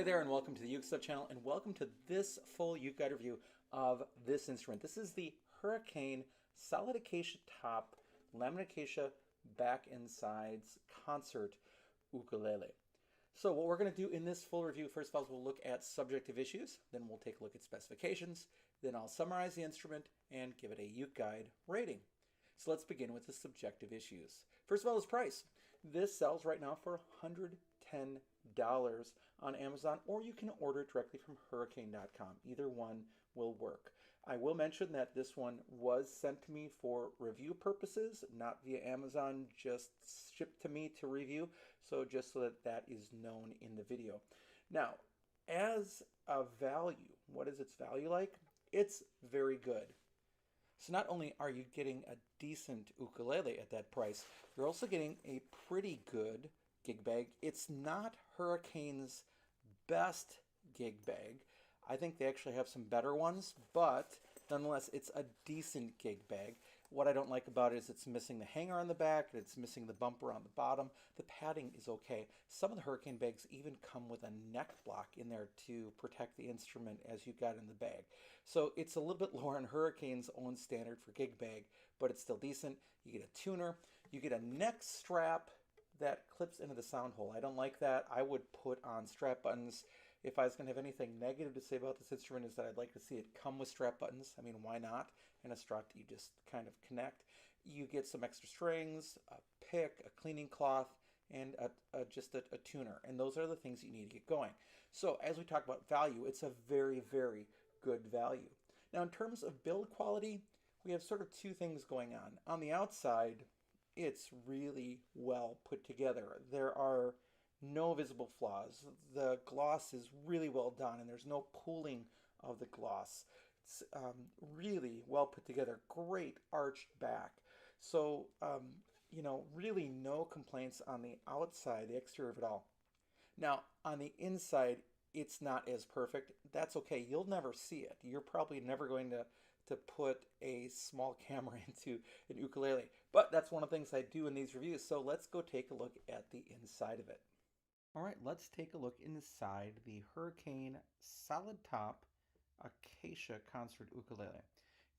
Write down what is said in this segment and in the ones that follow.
there, and welcome to the Uke Stuff channel, and welcome to this full uke guide review of this instrument. This is the Hricane solid acacia top, laminate acacia back and sides concert ukulele. So what we're going to do in this full review, first of all, is we'll look at subjective issues, then we'll take a look at specifications, then I'll summarize the instrument and give it a uke guide rating. So let's begin with the subjective issues. First of all, is price. This sells right now for $110 on Amazon, or you can order it directly from hricane.com. Either one will work. I will mention that this one was sent to me for review purposes, not via Amazon, just shipped to me to review, so just so that that is known in the video. Now, as a value, what is its value like? It's very good. So not only are you getting a decent ukulele at that price, you're also getting a pretty good gig bag. It's not Hricane's best gig bag. I think they actually have some better ones, but nonetheless, it's a decent gig bag. What I don't like about it is it's missing the hanger on the back, and it's missing the bumper on the bottom. The padding is okay. Some of the Hricane bags even come with a neck block in there to protect the instrument as you got in the bag. So it's a little bit lower on Hricane's own standard for gig bag, but it's still decent. You get a tuner, you get a neck strap that clips into the sound hole. I don't like that. I would put on strap buttons. If I was going to have anything negative to say about this instrument, is that I'd like to see it come with strap buttons. I mean, why not? And a strut you just kind of connect. You get some extra strings, a pick, a cleaning cloth, and just a tuner. And those are the things you need to get going. So as we talk about value, it's a very, very good value. Now in terms of build quality, we have sort of two things going on. On the outside, it's really well put together. There are no visible flaws. The gloss is really well done, and there's no pooling of the gloss. It's really well put together. Great arched back. So, really no complaints on the outside, the exterior of it all. Now, on the inside, it's not as perfect. That's okay. You'll never see it. You're probably never going to put a small camera into an ukulele. But that's one of the things I do in these reviews. So let's go take a look at the inside of it. All right, let's take a look inside the Hricane solid top acacia concert ukulele.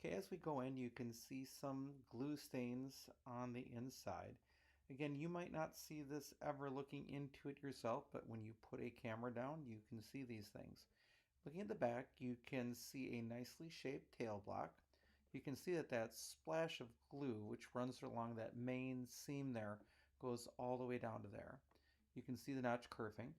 Okay, as we go in, you can see some glue stains on the inside. Again, you might not see this ever looking into it yourself, but when you put a camera down, you can see these things. Looking at the back, you can see a nicely shaped tail block. You can see that that splash of glue, which runs along that main seam there, goes all the way down to there. You can see the notch kerfing.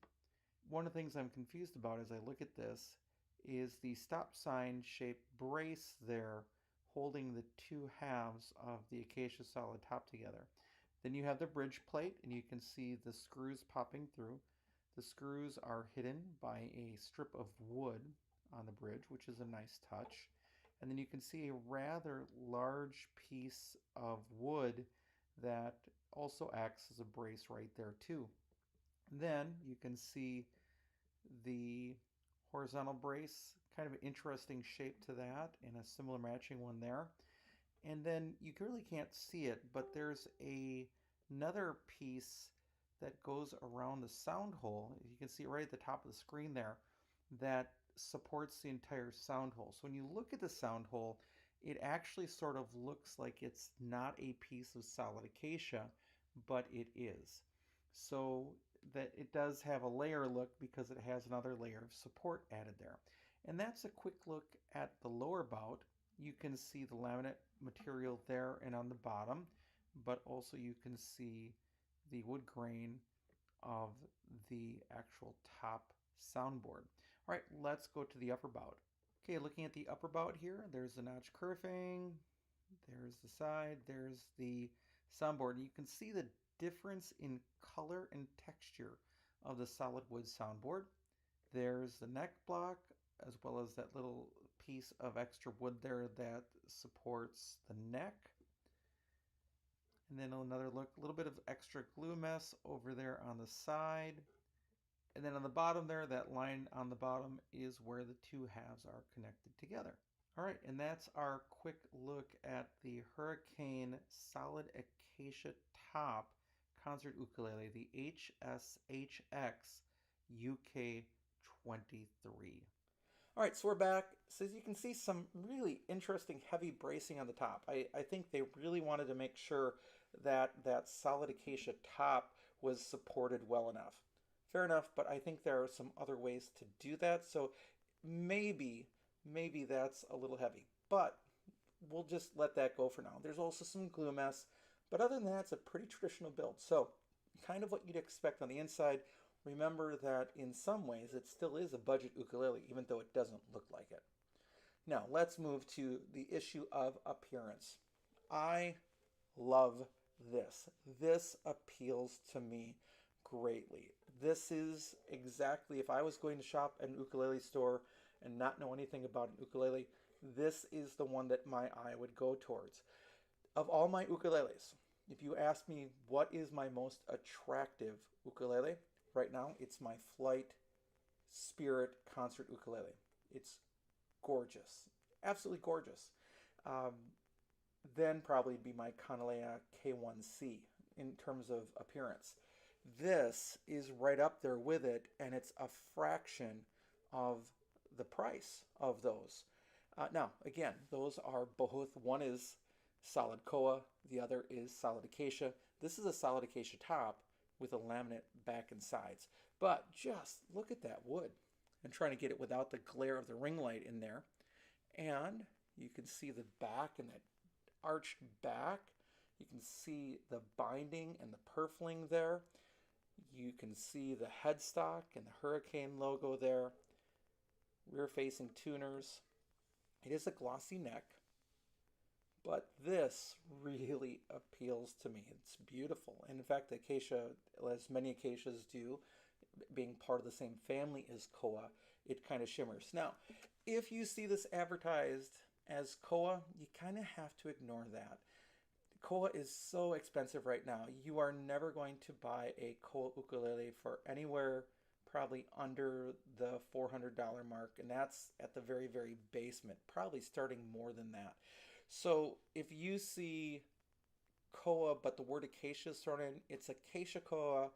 One of the things I'm confused about as I look at this is the stop sign shaped brace there holding the two halves of the acacia solid top together. Then you have the bridge plate, and you can see the screws popping through. The screws are hidden by a strip of wood on the bridge, which is a nice touch. And then you can see a rather large piece of wood that also acts as a brace right there too. Then you can see the horizontal brace, kind of an interesting shape to that, and a similar matching one there. And then you really can't see it, but there's another piece that goes around the sound hole. You can see it right at the top of the screen there, that supports the entire sound hole. So when you look at the sound hole, it actually sort of looks like it's not a piece of solid acacia, but it is. So that it does have a layer look because it has another layer of support added there. And that's a quick look at the lower bout. You can see the laminate material there and on the bottom, but also you can see the wood grain of the actual top soundboard. All right, let's go to the upper bout. Okay, looking at the upper bout here, there's the notch kerfing, there's the side, there's the soundboard. You can see the difference in color and texture of the solid wood soundboard. There's the neck block, as well as that little piece of extra wood there that supports the neck. And then another look, a little bit of extra glue mess over there on the side. And then on the bottom there, that line on the bottom is where the two halves are connected together. All right, and that's our quick look at the Hricane solid acacia top concert ukulele, the HSHX UK 23. All right, so we're back. So as you can see, some really interesting heavy bracing on the top. I think they really wanted to make sure that that solid acacia top was supported well enough. Fair enough, but I think there are some other ways to do that. So maybe that's a little heavy, but we'll just let that go for now. There's also some glue mess, but other than that, it's a pretty traditional build. So kind of what you'd expect on the inside. Remember that in some ways it still is a budget ukulele, even though it doesn't look like it. Now let's move to the issue of appearance. I love this. This appeals to me greatly. This is exactly, if I was going to shop at an ukulele store and not know anything about an ukulele, this is the one that my eye would go towards. Of all my ukuleles, if you ask me what is my most attractive ukulele, right now it's my Flight Spirit concert ukulele. It's gorgeous, absolutely gorgeous. Um, then probably be my Kanalea K1C in terms of appearance. This is right up there with it, and it's a fraction of the price of those. Now, again, those are both, one is solid koa, the other is solid acacia. This is a solid acacia top with a laminate back and sides. But just look at that wood. I'm trying to get it without the glare of the ring light in there. And you can see the back and that arched back. You can see the binding and the purfling there. You can see the headstock and the Hricane logo there. Rear facing tuners. It is a glossy neck, but this really appeals to me. It's beautiful. And in fact, the acacia, as many acacias do, being part of the same family as koa, it kind of shimmers. Now, if you see this advertised as koa, you kind of have to ignore that. Koa is so expensive right now. You are never going to buy a koa ukulele for anywhere probably under the $400 mark, and that's at the very, very basement, probably starting more than that. So if you see koa, but the word acacia is thrown in, it's acacia koa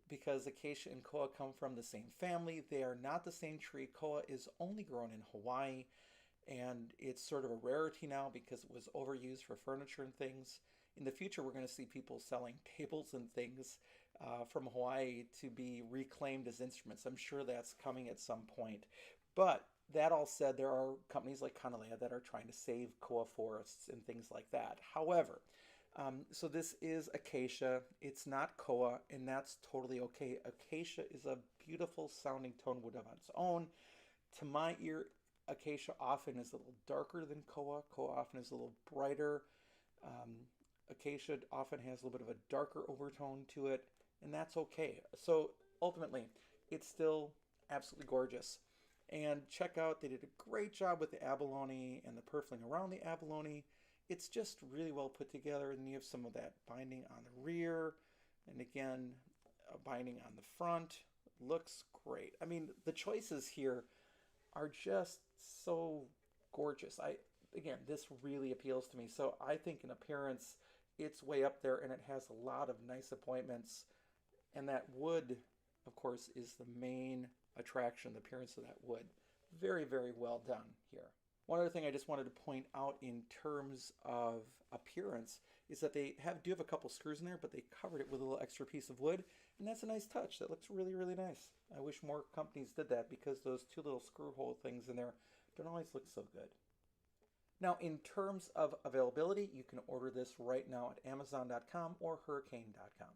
because acacia and koa come from the same family. They are not the same tree. Koa is only grown in Hawaii, and it's sort of a rarity now because it was overused for furniture and things. In the future, we're going to see people selling tables and things from Hawaii to be reclaimed as instruments. I'm sure that's coming at some point. But that all said, there are companies like Kanalea that are trying to save koa forests and things like that. However, so this is acacia. It's not koa, and that's totally okay. Acacia is a beautiful sounding tone wood of its own. To my ear, acacia often is a little darker than koa. Koa often is a little brighter. Acacia often has a little bit of a darker overtone to it, and that's okay. So ultimately, it's still absolutely gorgeous. And check out, they did a great job with the abalone and the purfling around the abalone. It's just really well put together, and you have some of that binding on the rear, and again, a binding on the front. Looks great. I mean, the choices here are just so gorgeous. Again, this really appeals to me. So I think in appearance, it's way up there, and it has a lot of nice appointments. And that wood, of course, is the main attraction, the appearance of that wood. Very, very well done here. One other thing I just wanted to point out in terms of appearance is that they do have a couple screws in there, but they covered it with a little extra piece of wood, and that's a nice touch. That looks really, really nice. I wish more companies did that because those two little screw hole things in there don't always look so good. Now, in terms of availability, you can order this right now at Amazon.com or Hricane.com.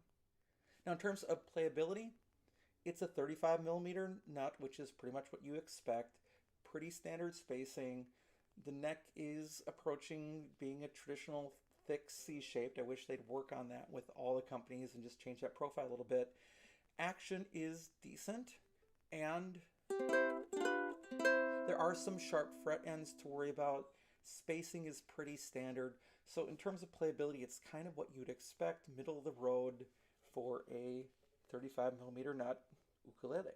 Now, in terms of playability, it's a 35 millimeter nut, which is pretty much what you expect. Pretty standard spacing. The neck is approaching being a traditional thick C-shaped. I wish they'd work on that with all the companies and just change that profile a little bit. Action is decent, and there are some sharp fret ends to worry about. Spacing is pretty standard. So in terms of playability, it's kind of what you'd expect, middle of the road for a 35 millimeter nut ukulele.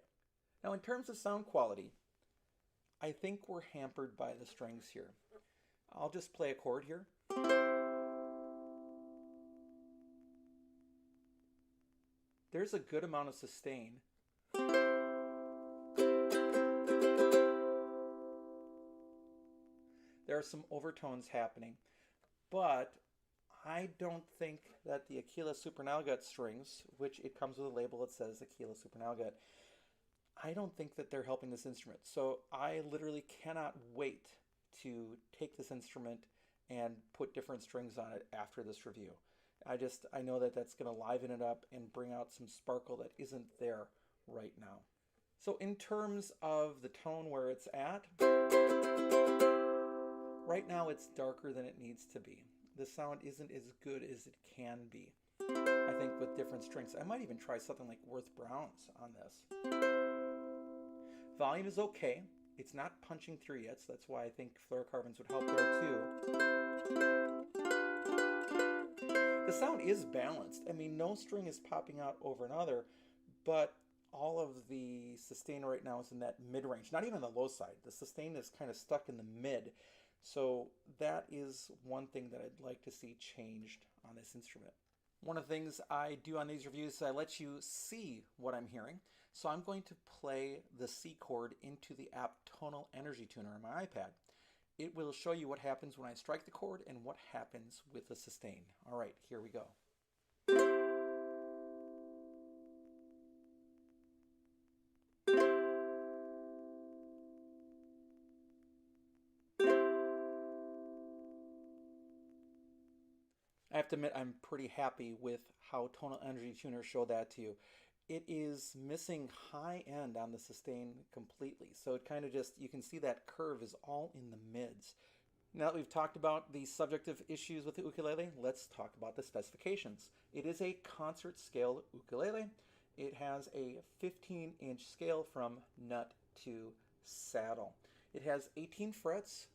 Now in terms of sound quality, I think we're hampered by the strings here. I'll just play a chord here. There's a good amount of sustain. There are some overtones happening, but I don't think that the Aquila Supernalgut strings, which it comes with a label that says Aquila Supernalgut, I don't think that they're helping this instrument. So I literally cannot wait to take this instrument and put different strings on it after this review. I know that that's going to liven it up and bring out some sparkle that isn't there right now. So in terms of the tone where it's at, right now it's darker than it needs to be. The sound isn't as good as it can be, I think, with different strings. I might even try something like Worth Browns on this. Volume is okay. It's not punching through yet, so that's why I think fluorocarbons would help there too. The sound is balanced. I mean, no string is popping out over another, but all of the sustain right now is in that mid-range, not even the low side. The sustain is kind of stuck in the mid. So that is one thing that I'd like to see changed on this instrument. One of the things I do on these reviews is I let you see what I'm hearing. So I'm going to play the C chord into the app Tonal Energy Tuner on my iPad. It will show you what happens when I strike the chord and what happens with the sustain. All right, here we go. I have to admit I'm pretty happy with how Tonal Energy Tuner showed that to you. It is missing high end on the sustain completely. So it kind of just, you can see that curve is all in the mids. Now that we've talked about the subjective issues with the ukulele, let's talk about the specifications. It is a concert scale ukulele. It has a 15-inch scale from nut to saddle. It has 18 frets,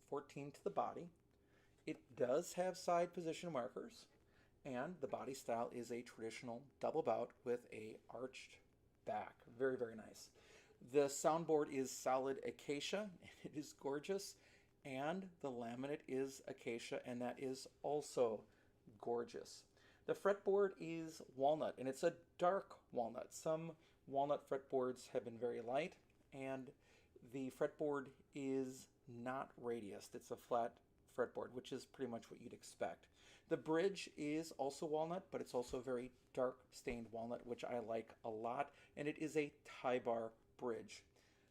14 to the body. It does have side position markers, and the body style is a traditional double bout with a arched back. Very, very nice. The soundboard is solid acacia, and it is gorgeous, and the laminate is acacia, and that is also gorgeous. The fretboard is walnut, and it's a dark walnut. Some walnut fretboards have been very light, and the fretboard is not radiused. It's a flat fretboard, which is pretty much what you'd expect. The bridge is also walnut, but it's also very dark stained walnut, which I like a lot, and it is a tie bar bridge.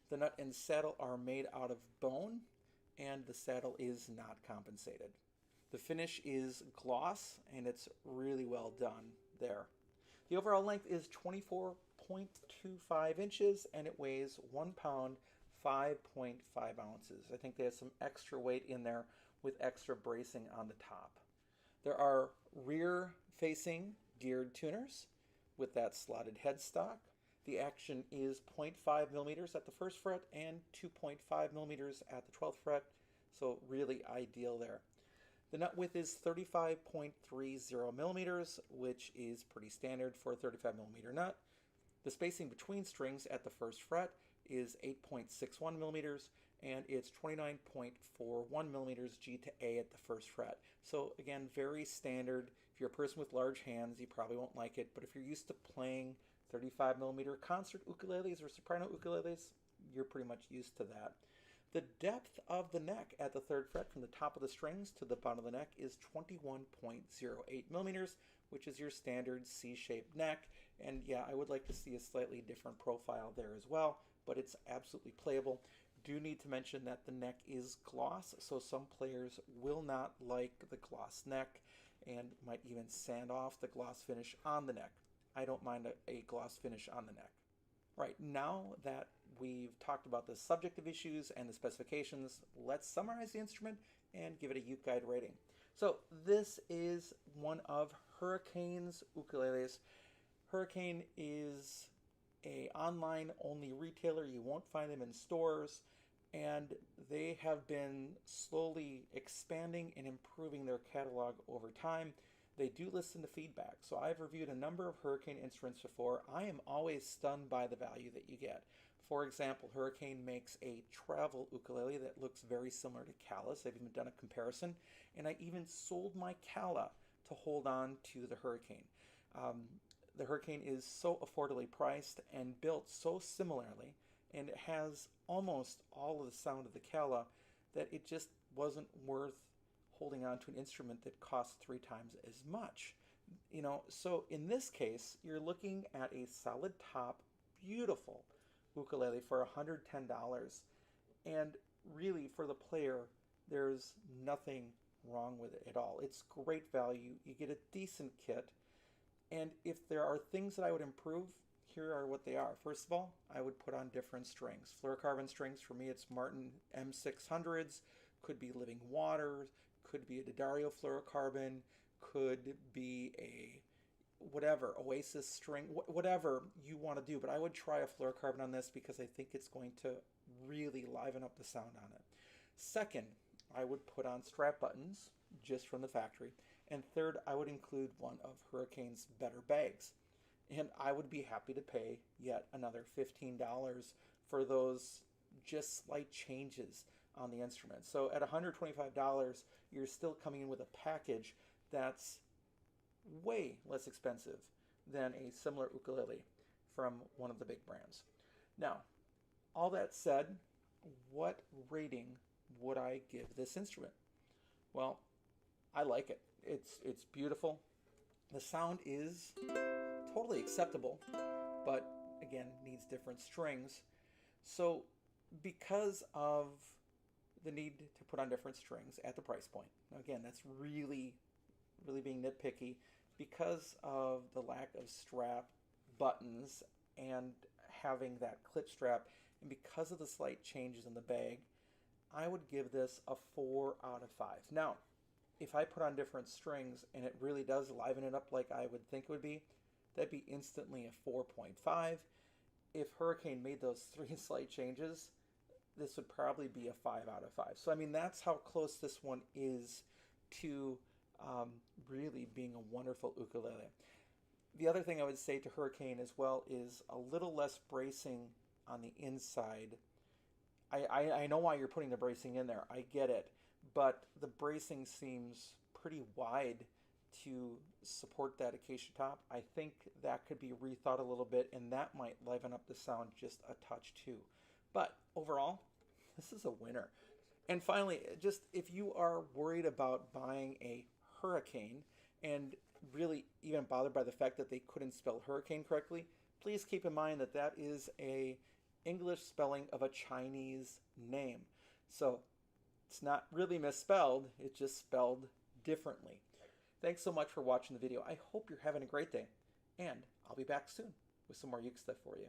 The nut and saddle are made out of bone, and the saddle is not compensated. The finish is gloss, and it's really well done there. The overall length is 24.25 inches, and it weighs 1 pound, 5.5 ounces. I think they have some extra weight in there with extra bracing on the top. There are rear-facing geared tuners with that slotted headstock. The action is 0.5 millimeters at the first fret and 2.5 millimeters at the 12th fret, so really ideal there. The nut width is 35.30 millimeters, which is pretty standard for a 35 millimeter nut. The spacing between strings at the first fret is 8.61 millimeters, and it's 29.41 millimeters G to A at the first fret. So again, very standard. If you're a person with large hands, you probably won't like it, but if you're used to playing 35 millimeter concert ukuleles or soprano ukuleles, you're pretty much used to that. The depth of the neck at the third fret from the top of the strings to the bottom of the neck is 21.08 millimeters, which is your standard C-shaped neck. And yeah, I would like to see a slightly different profile there as well, but it's absolutely playable. Do need to mention that the neck is gloss, so some players will not like the gloss neck and might even sand off the gloss finish on the neck. I don't mind a gloss finish on the neck. Right, now that we've talked about the subjective issues and the specifications, let's summarize the instrument and give it a uke guide rating. So this is one of Hricane's ukuleles. Hricane is a online only retailer. You won't find them in stores, and they have been slowly expanding and improving their catalog over time. They do listen to feedback. So I've reviewed a number of Hricane instruments before. I am always stunned by the value that you get. For example, Hricane makes a travel ukulele that looks very similar to Cala's. I've even done a comparison, and I even sold my Cala to hold on to the Hricane. The Hricane is so affordably priced and built so similarly, and it has almost all of the sound of the Cala, that it just wasn't worth holding on to an instrument that costs 3 times as much. So in this case, you're looking at a solid top, beautiful ukulele for $110. And really, for the player, there's nothing wrong with it at all. It's great value. You get a decent kit. And if there are things that I would improve, here are what they are. First of all, I would put on different strings. Fluorocarbon strings, for me, it's Martin M600s, could be Living Waters, could be a D'Addario fluorocarbon, could be a whatever, Oasis string, whatever you want to do. But I would try a fluorocarbon on this because I think it's going to really liven up the sound on it. Second, I would put on strap buttons just from the factory. And third, I would include one of Hricane's better bags. And I would be happy to pay yet another $15 for those just slight changes on the instrument. So at $125, you're still coming in with a package that's way less expensive than a similar ukulele from one of the big brands. Now, all that said, what rating would I give this instrument? Well, I like it. It's beautiful. The sound is totally acceptable, but again, needs different strings. So because of the need to put on different strings at the price point, again, that's really being nitpicky, because of the lack of strap buttons and having that clip strap, and because of the slight changes in the bag, I would give this a 4 out of 5. Now, if I put on different strings and it really does liven it up like I would think it would be, that'd be instantly a 4.5. If Hricane made those 3 slight changes, this would probably be a 5 out of 5. So, I mean, that's how close this one is to really being a wonderful ukulele. The other thing I would say to Hricane as well is a little less bracing on the inside. I know why you're putting the bracing in there. I get it. But the bracing seems pretty wide to support that acacia top. I think that could be rethought a little bit, and that might liven up the sound just a touch too. But overall, this is a winner. And finally, just if you are worried about buying a Hricane and really even bothered by the fact that they couldn't spell hurricane correctly, please keep in mind that that is a English spelling of a Chinese name. So it's not really misspelled, it's just spelled differently. Thanks so much for watching the video. I hope you're having a great day, and I'll be back soon with some more uke stuff for you.